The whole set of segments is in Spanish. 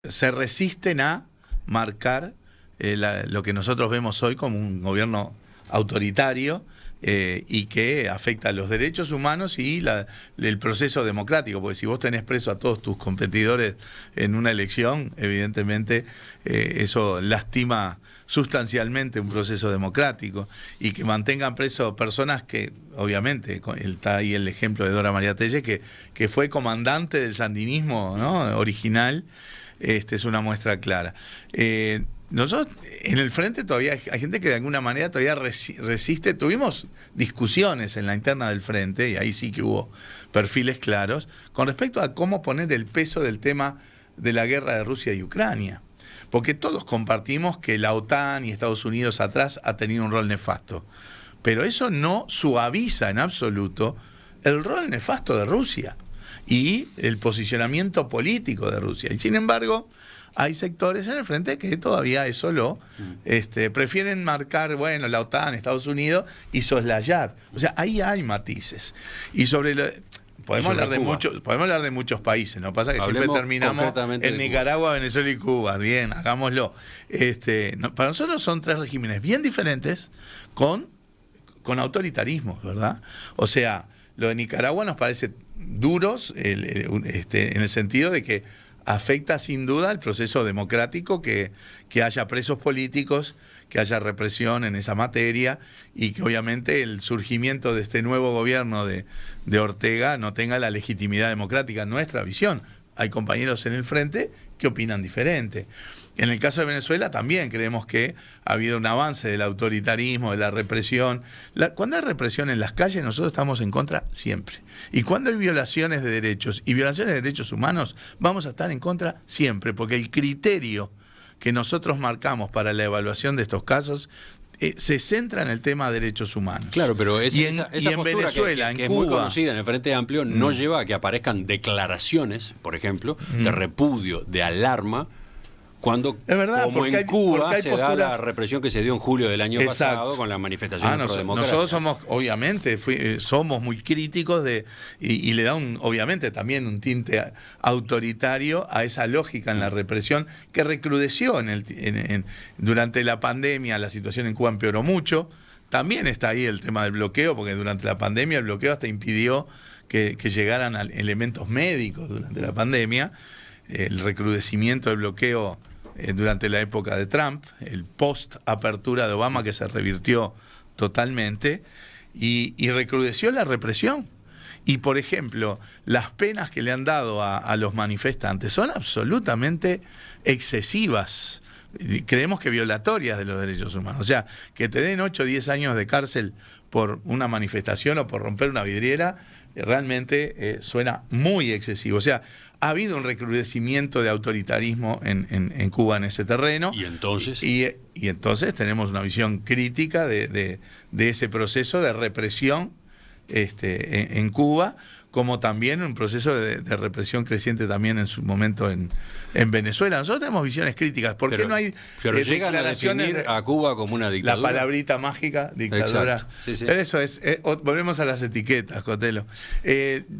se resisten a marcar lo que nosotros vemos hoy como un gobierno autoritario y que afecta a los derechos humanos y el proceso democrático, porque si vos tenés preso a todos tus competidores en una elección, evidentemente eso lastima sustancialmente un proceso democrático, y que mantengan presos personas que, obviamente, está ahí el ejemplo de Dora María Tellez, que fue comandante del sandinismo, ¿no?, original, es una muestra clara. Nosotros en el frente todavía hay gente que de alguna manera todavía resiste. Tuvimos discusiones en la interna del frente, y ahí sí que hubo perfiles claros, con respecto a cómo poner el peso del tema de la guerra de Rusia y Ucrania. Porque todos compartimos que la OTAN y Estados Unidos atrás ha tenido un rol nefasto. Pero eso no suaviza en absoluto el rol nefasto de Rusia y el posicionamiento político de Rusia. Y sin embargo, hay sectores en el frente que todavía eso lo prefieren marcar, bueno, la OTAN, Estados Unidos, y soslayar. O sea, ahí hay matices. Y sobre podemos hablar de muchos países, ¿no? Pasa que siempre terminamos en Nicaragua, Venezuela y Cuba. Bien, hagámoslo. Para nosotros son tres regímenes bien diferentes con autoritarismos, ¿verdad? O sea, lo de Nicaragua nos parece duros en el sentido de que afecta sin duda el proceso democrático, que haya presos políticos, que haya represión en esa materia, y que obviamente el surgimiento de este nuevo gobierno de Ortega no tenga la legitimidad democrática en nuestra visión. Hay compañeros en el frente que opinan diferente. En el caso de Venezuela también creemos que ha habido un avance del autoritarismo, de la represión. Cuando hay represión en las calles, nosotros estamos en contra siempre. Y cuando hay violaciones de derechos y violaciones de derechos humanos, vamos a estar en contra siempre, porque el criterio que nosotros marcamos para la evaluación de estos casos se centra en el tema de derechos humanos. Claro, pero esa en Venezuela, que en es muy Cuba, conocida en el Frente Amplio, no lleva a que aparezcan declaraciones, por ejemplo, de repudio, de alarma, cuando, es verdad, como en hay Cuba, se posturas... da la represión que se dio en julio del año pasado con la manifestación prodemocracia. Nosotros somos, obviamente, somos muy críticos y le da obviamente también un tinte autoritario a esa lógica en la represión que recrudeció durante la pandemia. La situación en Cuba empeoró mucho. También está ahí el tema del bloqueo, porque durante la pandemia el bloqueo hasta impidió que llegaran elementos médicos durante la pandemia. El recrudecimiento del bloqueo durante la época de Trump, el post-apertura de Obama, que se revirtió totalmente, y recrudeció la represión. Y, por ejemplo, las penas que le han dado a los manifestantes son absolutamente excesivas. Creemos que violatorias de los derechos humanos. O sea, que te den 8 o 10 años de cárcel por una manifestación o por romper una vidriera, realmente suena muy excesivo. O sea, ha habido un recrudecimiento de autoritarismo en Cuba en ese terreno. ¿Y entonces? Y entonces tenemos una visión crítica de ese proceso de represión en Cuba, como también un proceso de represión creciente también en su momento en Venezuela. Nosotros tenemos visiones críticas. ¿Por qué no hay declaraciones a definir a Cuba como una dictadura? La palabrita mágica, dictadura. Sí, sí. Pero eso volvemos a las etiquetas, Cotelo.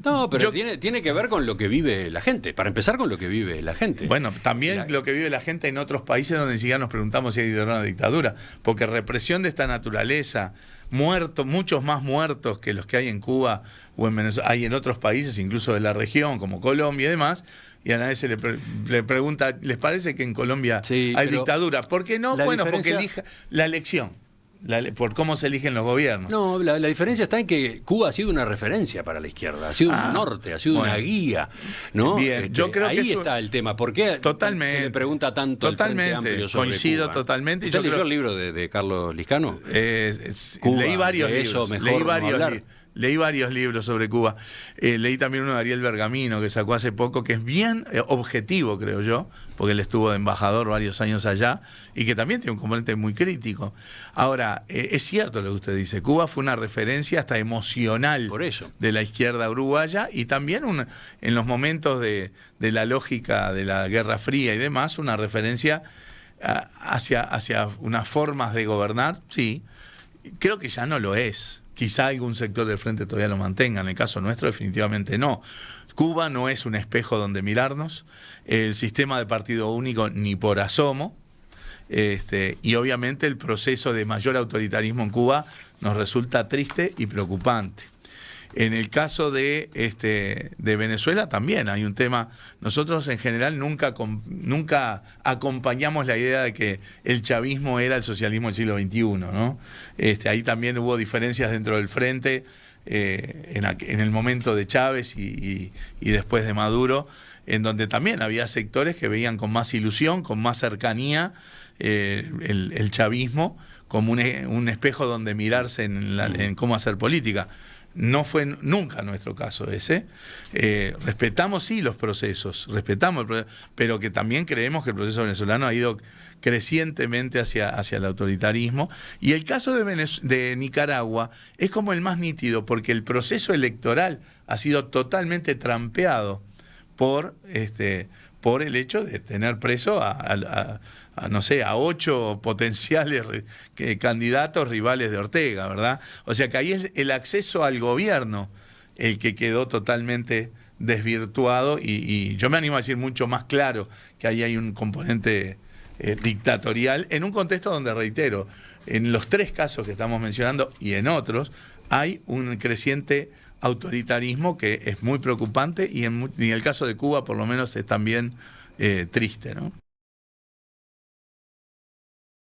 No, pero tiene que ver con lo que vive la gente. Para empezar, con lo que vive la gente. Bueno, también lo que vive la gente en otros países donde ni siquiera nos preguntamos si hay una dictadura. Porque represión de esta naturaleza, muchos más muertos que los que hay en Cuba o en Venezuela, hay en otros países, incluso de la región, como Colombia y demás, y a nadie se le pregunta, ¿les parece que en Colombia hay dictadura? ¿Por qué no? Bueno, porque elija la elección, por cómo se eligen los gobiernos. No, la diferencia está en que Cuba ha sido una referencia para la izquierda, ha sido un norte, ha sido una guía, ¿no? Bien, yo creo ahí que está el tema. ¿Por qué se le pregunta tanto el Frente Amplio sobre coincido Cuba? totalmente. ¿Usted leyó el libro de Carlos Liscano? Leí varios libros. Leí varios libros sobre Cuba. Leí también uno de Ariel Bergamino, que sacó hace poco, que es bien objetivo, creo yo, porque él estuvo de embajador varios años allá, y que también tiene un componente muy crítico. Ahora, es cierto lo que usted dice, Cuba fue una referencia hasta emocional de la izquierda uruguaya, y también en los momentos de la lógica de la Guerra Fría y demás, una referencia hacia unas formas de gobernar, sí. Creo que ya no lo es. Quizá algún sector del frente todavía lo mantenga, en el caso nuestro definitivamente no. Cuba no es un espejo donde mirarnos, el sistema de partido único ni por asomo, y obviamente el proceso de mayor autoritarismo en Cuba nos resulta triste y preocupante. En el caso de Venezuela también hay un tema. Nosotros en general nunca acompañamos la idea de que el chavismo era el socialismo del siglo XXI, ¿no? Ahí también hubo diferencias dentro del frente en el momento de Chávez y después de Maduro, en donde también había sectores que veían con más ilusión, con más cercanía el chavismo como un espejo donde mirarse en cómo hacer política. No fue nunca nuestro caso ese. Respetamos sí los procesos, pero que también creemos que el proceso venezolano ha ido crecientemente hacia el autoritarismo. Y el caso de Nicaragua es como el más nítido, porque el proceso electoral ha sido totalmente trampeado por el hecho de tener preso no sé, a 8 potenciales candidatos rivales de Ortega, ¿verdad? O sea que ahí es el acceso al gobierno el que quedó totalmente desvirtuado y yo me animo a decir mucho más claro que ahí hay un componente dictatorial en un contexto donde, reitero, en los 3 casos que estamos mencionando y en otros, hay un creciente autoritarismo que es muy preocupante y en el caso de Cuba por lo menos es también triste, ¿no?